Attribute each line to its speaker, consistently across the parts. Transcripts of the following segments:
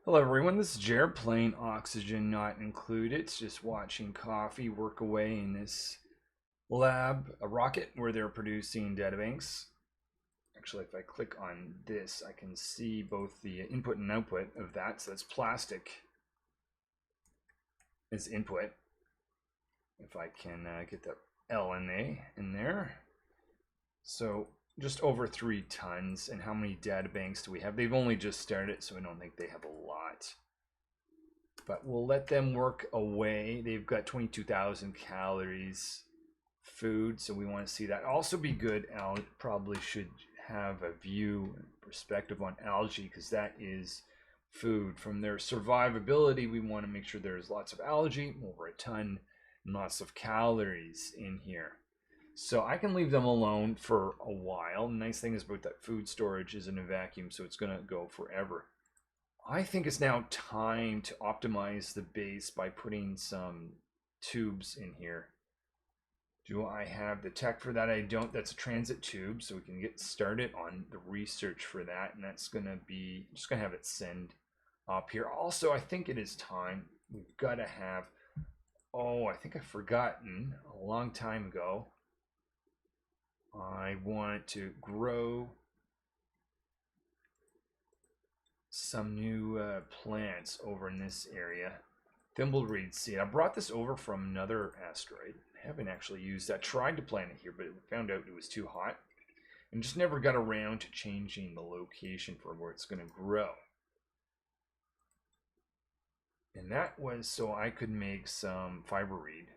Speaker 1: Hello everyone, this is Jared playing Oxygen Not Included. It's just watching coffee work away in this lab, a rocket where they're producing databanks. Actually, if I click on this, I can see both the input and output of that. So that's plastic as input. If I can get the LNA in there. So just over 3 tons. And how many databanks do we have? They've only just started, so I don't think they have a lot. But we'll let them work away. They've got 22,000 calories food, so we want to see that. Also be good, probably should have a view perspective on algae, because that is food. From their survivability, we want to make sure there's lots of algae, over a ton, and lots of calories in here. So I can leave them alone for a while. The nice thing is about that food storage is in a vacuum, so it's going to go forever. I think it's now time to optimize the base by putting some tubes in here. Do I have the tech for that? I don't. That's a transit tube, so we can get started on the research for that. And that's going to be, just going to have it send up here. Also, I think it is time. We've got to have, I think I've forgotten a long time ago. I want to grow some new plants over in this area. Thimbleweed seed. I brought this over from another asteroid. I haven't actually used that. Tried to plant it here, but found out it was too hot. And just never got around to changing the location for where it's going to grow. And that was so I could make some fiber reed.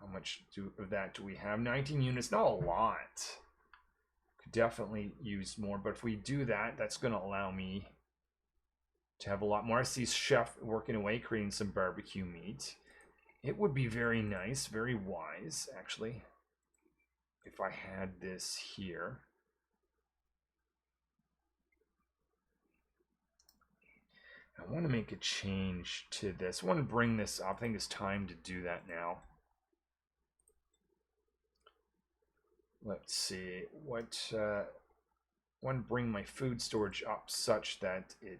Speaker 1: How much of that do we have? 19 units, not a lot. Could definitely use more, but if we do that, that's going to allow me to have a lot more. I see Chef working away, creating some barbecue meat. It would be very nice, very wise, actually, if I had this here. I want to make a change to this. I want to bring this up. I think it's time to do that now. Let's see, I want to bring my food storage up such that it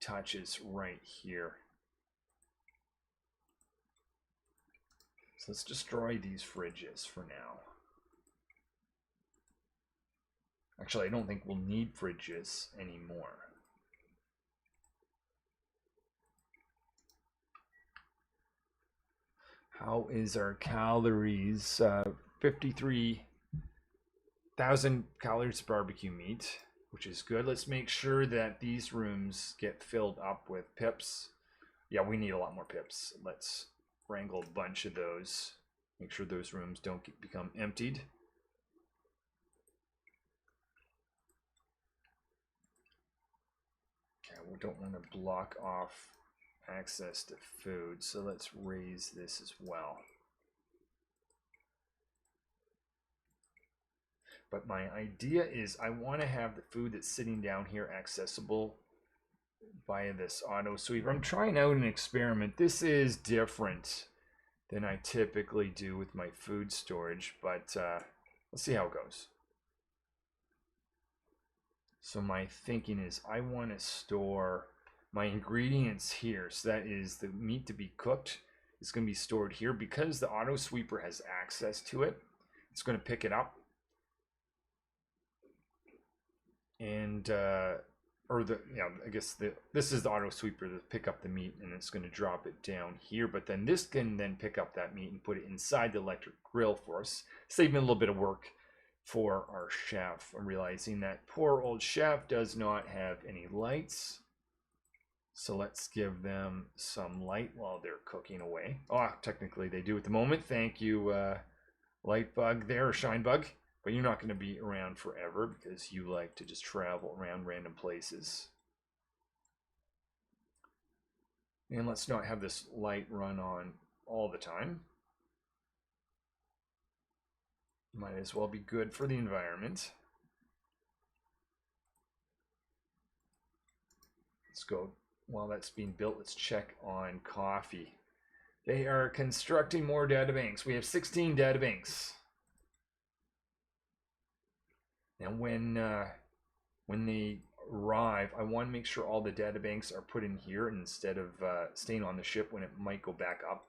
Speaker 1: touches right here. So let's destroy these fridges for now. Actually, I don't think we'll need fridges anymore. How is our calories? 53,000 calories of barbecue meat, which is good. Let's make sure that these rooms get filled up with pips. Yeah, we need a lot more pips. Let's wrangle a bunch of those. Make sure those rooms don't become emptied. Okay, we don't want to block off access to food, so let's raise this as well. But my idea is I want to have the food that's sitting down here accessible via this auto sweeper. I'm trying out an experiment. This is different than I typically do with my food storage, but let's see how it goes. So my thinking is I want to store my ingredients here. So that is the meat to be cooked. It's going to be stored here. Because the auto sweeper has access to it, it's going to pick it up. And I guess this is the auto sweeper to pick up the meat, and it's going to drop it down here. But then this can then pick up that meat and put it inside the electric grill for us, saving a little bit of work for our chef. I'm realizing that poor old chef does not have any lights, so let's give them some light while they're cooking away. Oh, technically they do at the moment. Thank you, light bug there, or shine bug. But you're not going to be around forever because you like to just travel around random places. And let's not have this light run on all the time. Might as well be good for the environment. Let's go. While that's being built, let's check on coffee. They are constructing more databanks. We have 16 databanks. Now when they arrive, I want to make sure all the data banks are put in here instead of staying on the ship when it might go back up.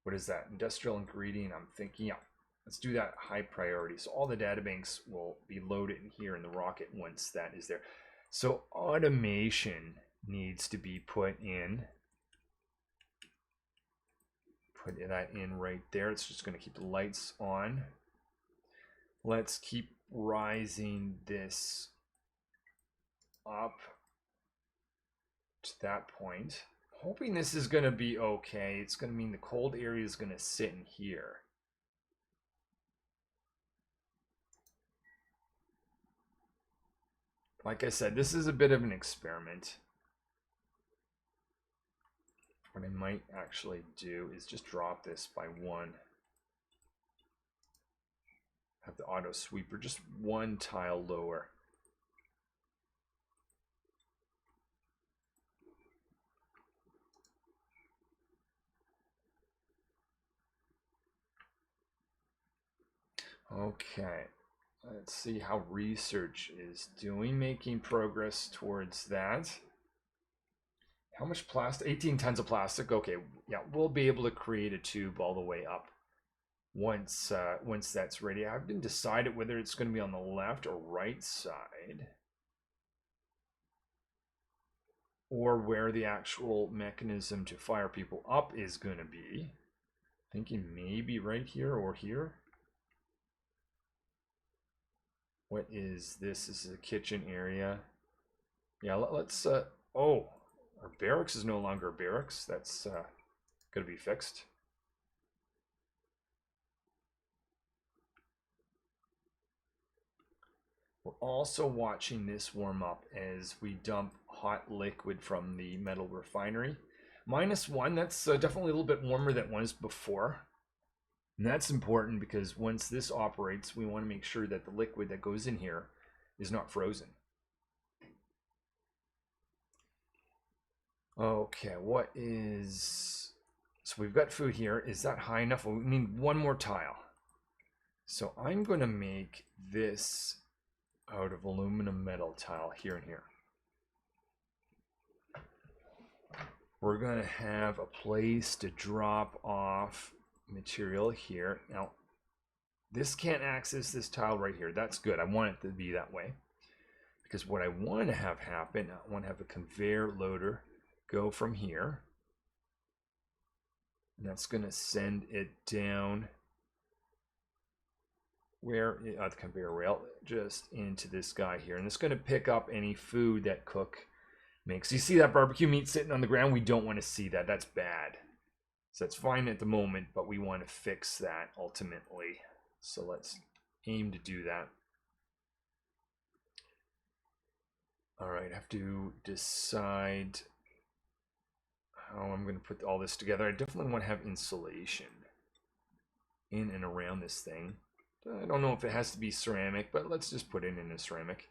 Speaker 1: What is that? Industrial ingredient. I'm thinking, yeah, let's do that high priority. So all the data banks will be loaded in here in the rocket once that is there. So automation needs to be put in. Put that in right there. It's just going to keep the lights on. Let's keep rising this up to that point. Hoping this is going to be okay. It's going to mean the cold area is going to sit in here. Like I said, this is a bit of an experiment. What I might actually do is just drop this by 1. Have the auto sweeper just 1 tile lower. Okay, let's see how research is doing, making progress towards that. How much plastic? 18 tons of plastic. Okay, yeah, we'll be able to create a tube all the way up once that's ready. I haven't decided whether it's going to be on the left or right side, or where the actual mechanism to fire people up is going to be. Thinking maybe right here or here. What is this? This is a kitchen area. Yeah, let's oh, our barracks is no longer a barracks. That's gonna be fixed. We're also watching this warm up as we dump hot liquid from the metal refinery. -1, that's definitely a little bit warmer than it was before. And that's important because once this operates, we want to make sure that the liquid that goes in here is not frozen. Okay, what is... So we've got food here. Is that high enough? We need 1 more tile. So I'm going to make this out of aluminum metal tile here and here. We're going to have a place to drop off material here. Now, this can't access this tile right here. That's good. I want it to be that way. Because what I want to have happen, I want to have a conveyor loader go from here. And that's going to send it down where the conveyor rail, just into this guy here. And it's going to pick up any food that cook makes. You see that barbecue meat sitting on the ground? We don't want to see that. That's bad. So that's fine at the moment, but we want to fix that ultimately. So let's aim to do that. All right, I have to decide how I'm going to put all this together. I definitely want to have insulation in and around this thing. I don't know if it has to be ceramic, but let's just put it in a ceramic.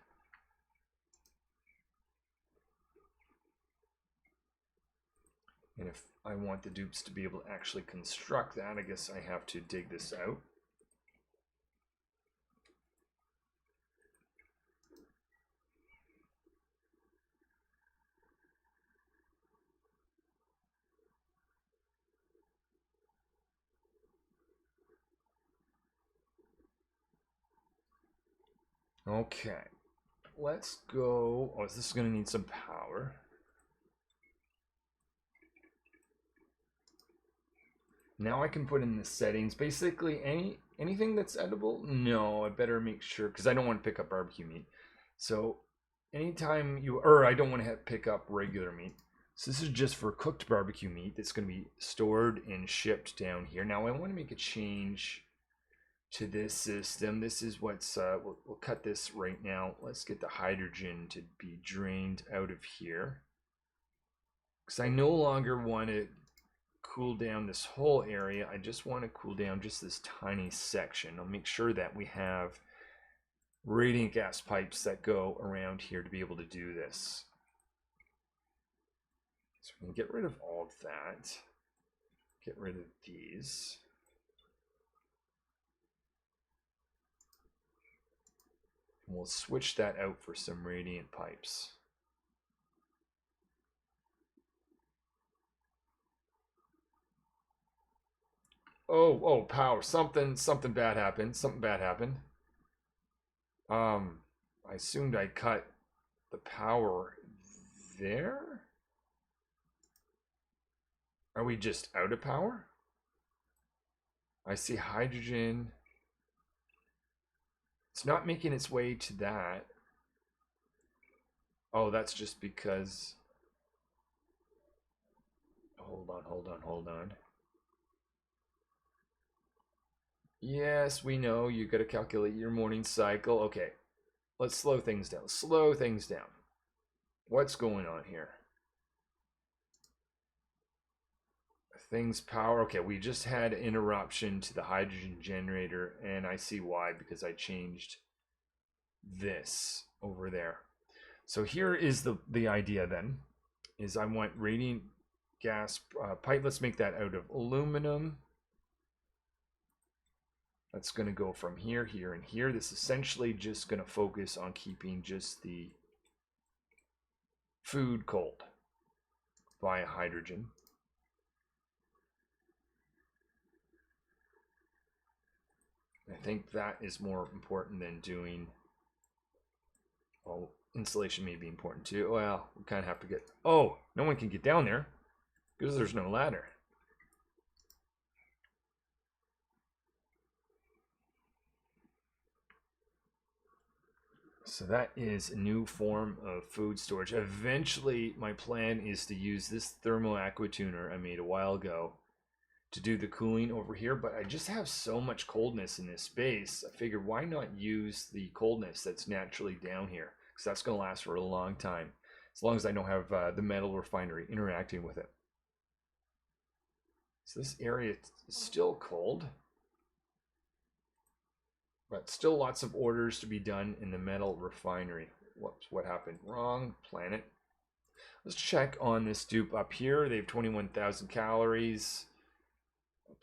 Speaker 1: And if I want the dupes to be able to actually construct that, I guess I have to dig this out. Okay, let's go. Oh, this is going to need some power. Now I can put in the settings. Basically, anything that's edible? No, I better make sure, because I don't want to pick up barbecue meat. So anytime you, or I don't want to pick up regular meat. So this is just for cooked barbecue meat that's going to be stored and shipped down here. Now I want to make a change to this system. This is what's, we'll cut this right now. Let's get the hydrogen to be drained out of here. Because I no longer want to cool down this whole area. I just want to cool down just this tiny section. I'll make sure that we have radiant gas pipes that go around here to be able to do this. So we can get rid of all of that. Get rid of these. And we'll switch that out for some radiant pipes. Oh, power. Something bad happened. Something bad happened. I assumed I cut the power there. Are we just out of power? I see hydrogen. It's not making its way to that. Oh, that's just because... Hold on. Yes, we know you got to calculate your morning cycle. Okay, let's slow things down. Slow things down. What's going on here? Things power. Okay, we just had interruption to the hydrogen generator, and I see why, because I changed this over there. So here is the idea then, is I want radiant gas pipe. Let's make that out of aluminum. That's going to go from here, here, and here. This is essentially just going to focus on keeping just the food cold via hydrogen. I think that is more important than doing... Oh, insulation may be important too. Well, we kind of have to get... Oh, no one can get down there because there's no ladder. So that is a new form of food storage. Eventually, my plan is to use this thermo aqua tuner I made a while ago to do the cooling over here, but I just have so much coldness in this space. I figured, why not use the coldness that's naturally down here? Because that's going to last for a long time, as long as I don't have the metal refinery interacting with it. So this area is still cold, but still lots of orders to be done in the metal refinery. Whoops, what happened? Wrong planet. Let's check on this dupe up here. They have 21,000 calories.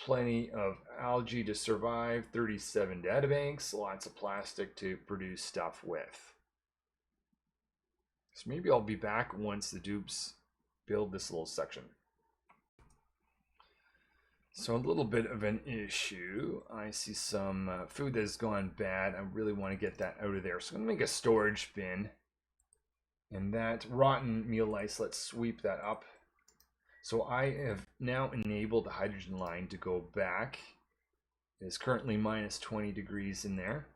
Speaker 1: Plenty of algae to survive, 37 databanks, lots of plastic to produce stuff with. So maybe I'll be back once the dupes build this little section. So a little bit of an issue. I see some food that has gone bad. I really want to get that out of there. So I'm going to make a storage bin. And that rotten meal lice, let's sweep that up. So I have now enabled the hydrogen line to go back. It is currently minus 20 degrees in there.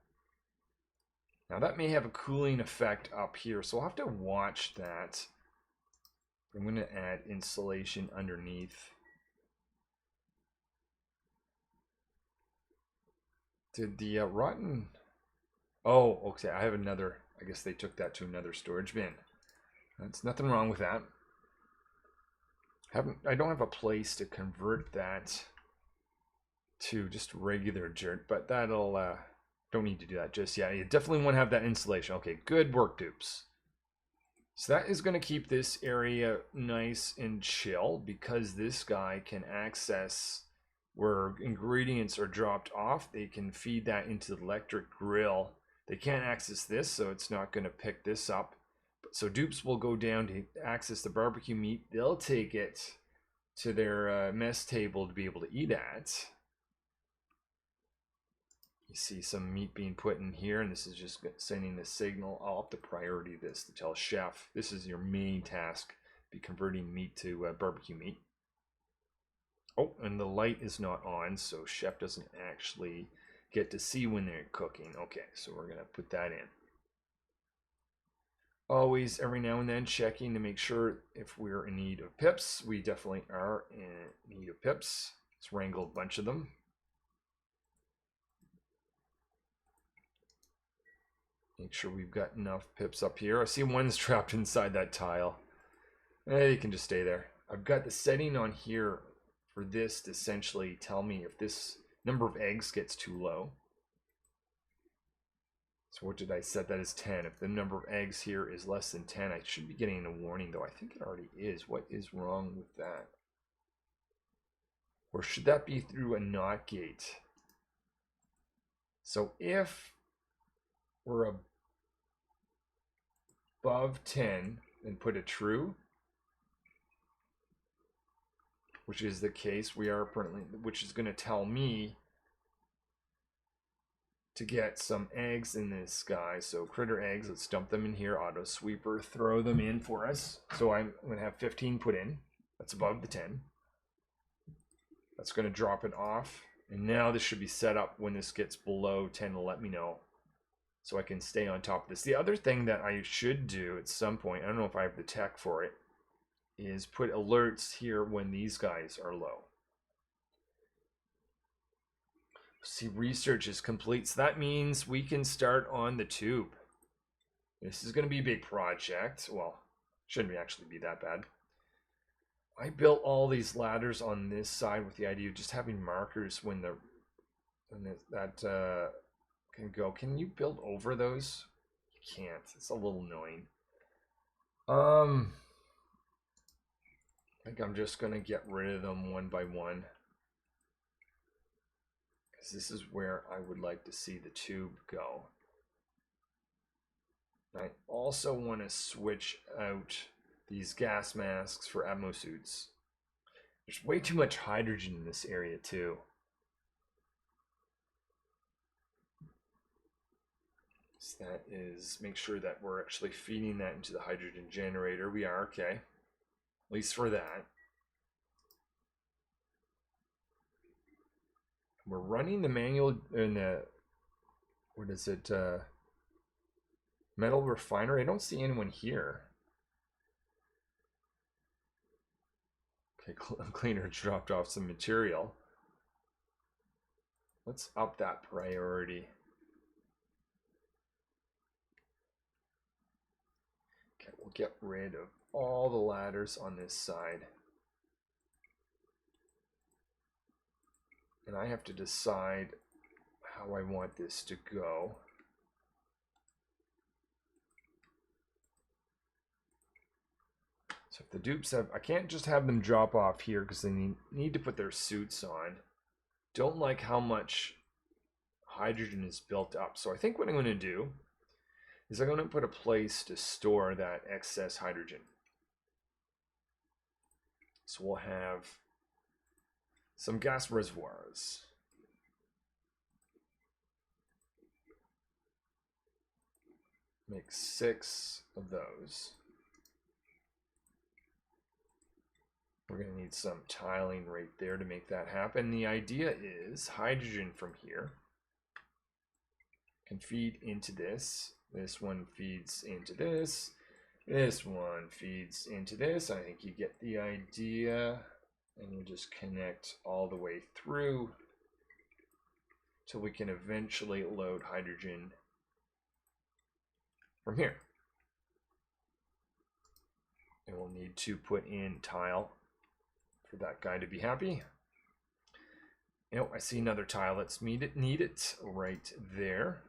Speaker 1: Now that may have a cooling effect up here, so I'll have to watch that. I'm going to add insulation underneath. Did the rotten... Oh, okay, I have another... I guess they took that to another storage bin. That's nothing wrong with that. I don't have a place to convert that to just regular dirt, but that'll don't need to do that just yet. You definitely want to have that insulation. Okay, good work, dupes. So that is going to keep this area nice and chill, because this guy can access where ingredients are dropped off. They can feed that into the electric grill. They can't access this, so it's not going to pick this up. So dupes will go down to access the barbecue meat. They'll take it to their mess table to be able to eat at. You see some meat being put in here, and this is just sending the signal. I'll have to priority this to tell chef, this is your main task, be converting meat to barbecue meat. Oh, and the light is not on, so chef doesn't actually get to see when they're cooking. Okay, so we're going to put that in. Always, every now and then, checking to make sure if we're in need of pips. We definitely are in need of pips. Let's wrangle a bunch of them. Make sure we've got enough pips up here. I see one's trapped inside that tile. You can just stay there. I've got the setting on here for this to essentially tell me if this number of eggs gets too low. So what did I set that as 10? If the number of eggs here is less than 10, I should be getting a warning, though. I think it already is. What is wrong with that? Or should that be through a NOT gate? So if we're above 10, then put a true, which is the case. We are currently, which is going to tell me to get some eggs in this guy. So critter eggs, let's dump them in here. Auto sweeper, throw them in for us. So I'm going to have 15 put in. That's above the 10. That's going to drop it off. And now this should be set up when this gets below 10 to let me know, so I can stay on top of this. The other thing that I should do at some point, I don't know if I have the tech for it, is put alerts here when these guys are low. See, research is complete, so that means we can start on the tube. This is going to be a big project. Well, shouldn't actually be that bad. I built all these ladders on this side with the idea of just having markers when that can go. Can you build over those? You can't. It's a little annoying. I think I'm just going to get rid of them one by one, because this is where I would like to see the tube go. I also want to switch out these gas masks for atmo suits. There's way too much hydrogen in this area too. So that is, make sure that we're actually feeding that into the hydrogen generator. We are, okay. At least for that. We're running the manual in the, what is it, metal refinery. I don't see anyone here. Okay, cleaner dropped off some material. Let's up that priority. Okay, we'll get rid of all the ladders on this side. And I have to decide how I want this to go. So if the dupes have, I can't just have them drop off here because they need to put their suits on. Don't like how much hydrogen is built up. So I think what I'm going to do is I'm going to put a place to store that excess hydrogen. So we'll have some gas reservoirs. Make 6 of those. We're going to need some tiling right there to make that happen. The idea is hydrogen from here can feed into this. This one feeds into this. This one feeds into this. I think you get the idea. And we'll just connect all the way through till we can eventually load hydrogen from here. And we'll need to put in tile for that guy to be happy. You know, I see another tile that's needed right there.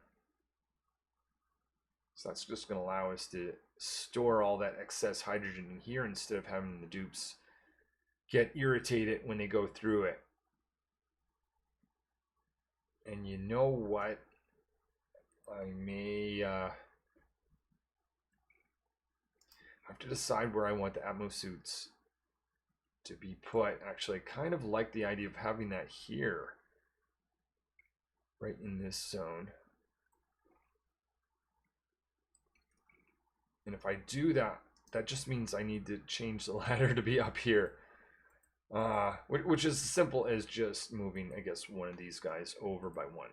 Speaker 1: So that's just going to allow us to store all that excess hydrogen in here instead of having the dupes get irritated when they go through it. And you know what? I may have to decide where I want the atmo suits to be put. Actually, I kind of like the idea of having that here, right in this zone. And if I do that, that just means I need to change the ladder to be up here. Which is as simple as just moving, I guess, one of these guys over by one.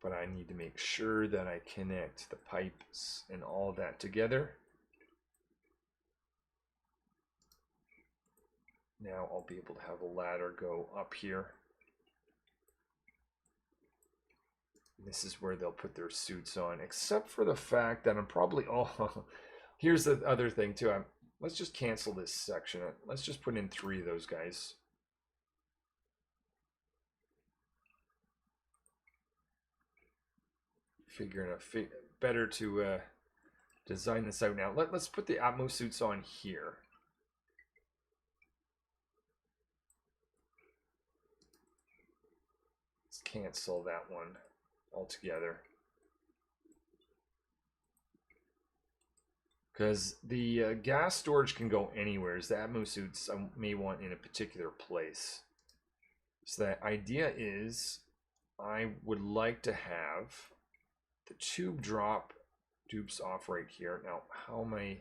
Speaker 1: But I need to make sure that I connect the pipes and all that together. Now I'll be able to have a ladder go up here. This is where they'll put their suits on, except for the fact that I'm probably, oh, here's the other thing too. Let's just cancel this section. Let's just put in 3 of those guys. Figuring a better to design this out now. Let's put the atmo suits on here. Let's cancel that one. altogether. Because the gas storage can go anywhere. The Atmo suits I may want in a particular place. So the idea is I would like to have the tube drop dupes off right here. Now, how am I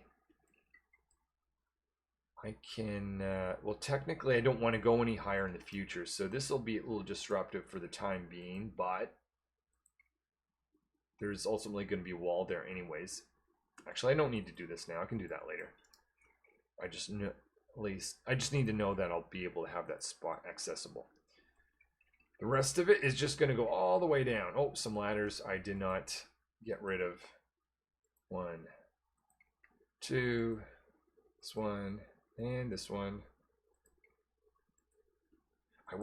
Speaker 1: can, well, technically I don't want to go any higher in the future, so this will be a little disruptive for the time being, but there's ultimately going to be a wall there anyways. Actually, I don't need to do this now. I can do that later. I just know, at least, I just need to know that I'll be able to have that spot accessible. The rest of it is just going to go all the way down. Oh, some ladders I did not get rid of. 1, 2, this one, and this one. I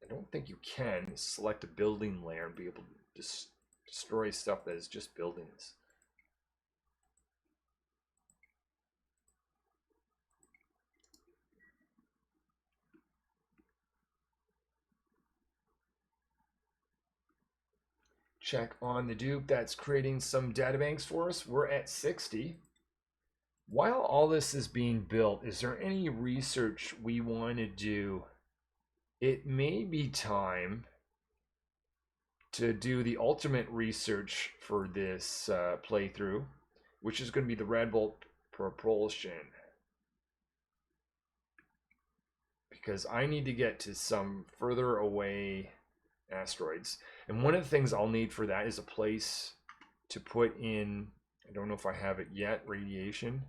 Speaker 1: don't think you can select a building layer and be able to destroy stuff that is just buildings. Check on the dupe that's creating some databanks for us. We're at 60. While all this is being built, is there any research we want to do? It may be time to do the ultimate research for this playthrough, which is going to be the red bolt propulsion. Because I need to get to some further away asteroids. And one of the things I'll need for that is a place to put in, I don't know if I have it yet, radiation.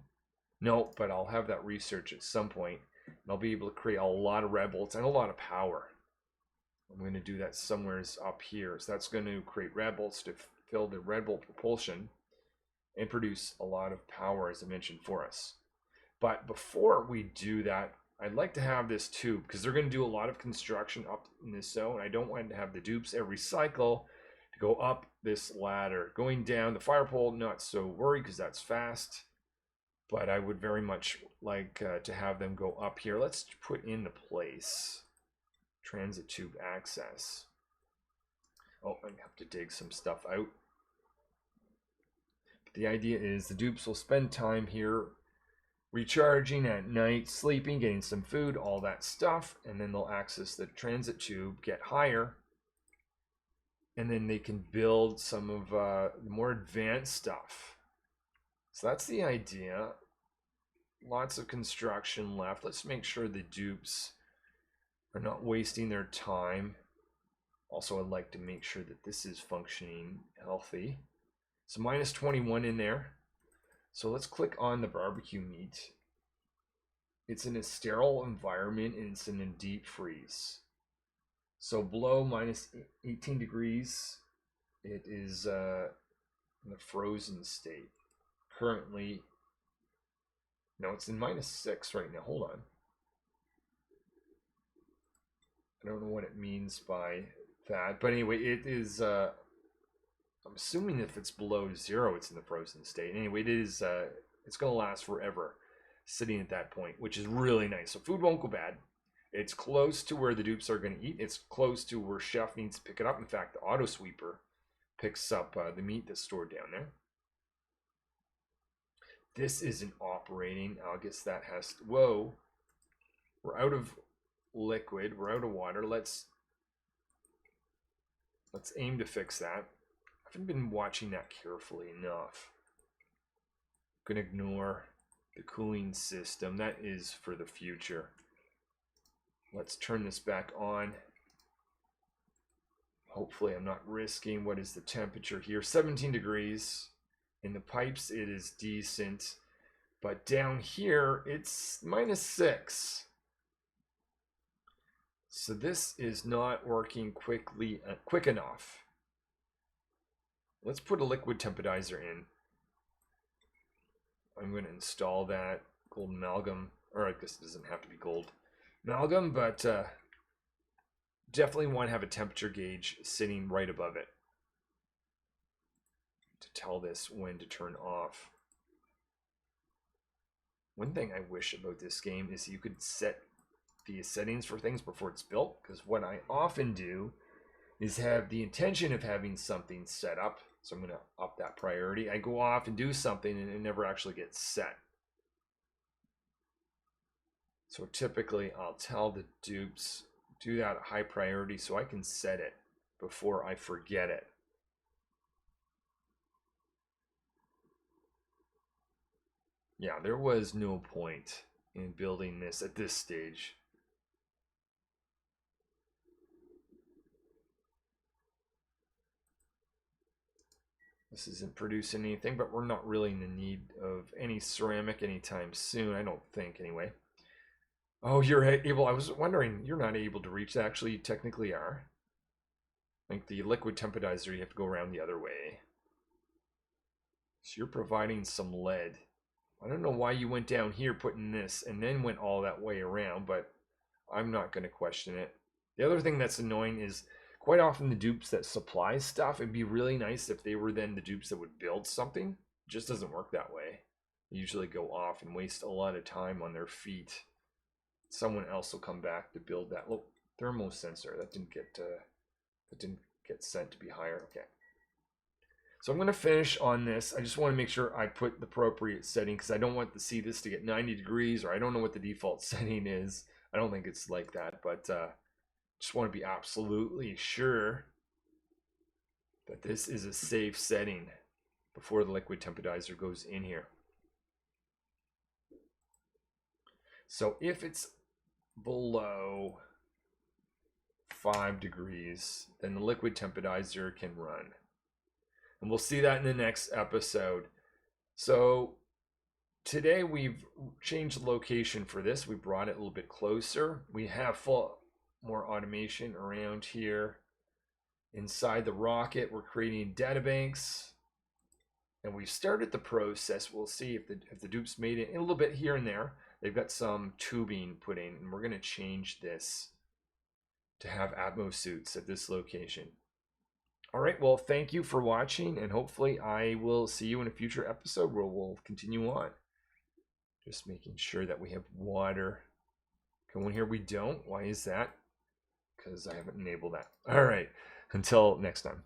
Speaker 1: No, but I'll have that research at some point. And I'll be able to create a lot of red bolts and a lot of power. I'm going to do that somewhere up here. So that's going to create red bolts to fill the red bolt propulsion and produce a lot of power, as I mentioned, for us. But before we do that, I'd like to have this tube because they're going to do a lot of construction up in this zone. I don't want to have the dupes every cycle to go up this ladder. Going down the fire pole, not so worried because that's fast. But I would very much like to have them go up here. Let's put into place transit tube access. Oh, I have to dig some stuff out. But the idea is the dupes will spend time here recharging at night, sleeping, getting some food, all that stuff, and then they'll access the transit tube, get higher, and then they can build some of the more advanced stuff. So that's the idea. Lots of construction left. Let's make sure the dupes are not wasting their time. Also, I'd like to make sure that this is functioning healthy. So minus 21 in there. So let's click on the barbecue meat. It's in a sterile environment and it's in a deep freeze. So below minus 18 degrees, it is in a frozen state. Currently, no, it's in minus 6 right now. Hold on. I don't know what it means by that. But anyway, it is... I'm assuming if it's below 0, it's in the frozen state. Anyway, it is. It's going to last forever, sitting at that point, which is really nice. So food won't go bad. It's close to where the dupes are going to eat. It's close to where Chef needs to pick it up. In fact, the auto sweeper picks up the meat that's stored down there. This isn't operating. I guess that has to... Whoa. We're out of liquid. We're out of water. Let's aim to fix that. I haven't been watching that carefully enough. I'm going to ignore the cooling system. That is for the future. Let's turn this back on. Hopefully I'm not risking. What is the temperature here? 17 degrees. In the pipes it is decent. But down here it's minus 6. So this is not working quick enough. Let's put a liquid temporizer in. I'm going to install that gold amalgam, or I guess it doesn't have to be gold amalgam, but definitely want to have a temperature gauge sitting right above it to tell this when to turn off. One thing I wish about this game is you could set the settings for things before it's built, because what I often do is have the intention of having something set up. So I'm going to up that priority. I go off and do something and it never actually gets set. So typically I'll tell the dupes, do that at high priority so I can set it before I forget it. Yeah, there was no point in building this at this stage. This isn't producing anything, but we're not really in the need of any ceramic anytime soon, I don't think, anyway. Oh, you're able, I was wondering, you're not able to reach that. Actually, you technically are. Like the liquid temperizer, you have to go around the other way. So you're providing some lead. I don't know why you went down here putting this and then went all that way around, but I'm not going to question it. The other thing that's annoying is quite often the dupes that supply stuff, it'd be really nice if they were then the dupes that would build something. It just doesn't work that way. They usually go off and waste a lot of time on their feet. Someone else will come back to build that. Look, thermo sensor, that didn't get sent to be higher. Okay. So I'm going to finish on this. I just want to make sure I put the appropriate setting because I don't want to see this to get 90 degrees, or I don't know what the default setting is. I don't think it's like that, but just want to be absolutely sure that this is a safe setting before the liquid temperizer goes in here. So if it's below 5 degrees, then the liquid temperizer can run. And we'll see that in the next episode. So today we've changed the location for this. We brought it a little bit closer. We have more automation around here. Inside the rocket, we're creating databanks. And we've started the process. We'll see if the dupes made it a little bit here and there. They've got some tubing put in, and we're going to change this to have Atmos suits at this location. All right, well, thank you for watching, and hopefully I will see you in a future episode where we'll continue on. Just making sure that we have water going here. We don't. Why is that? Because I haven't enabled that. All right, until next time.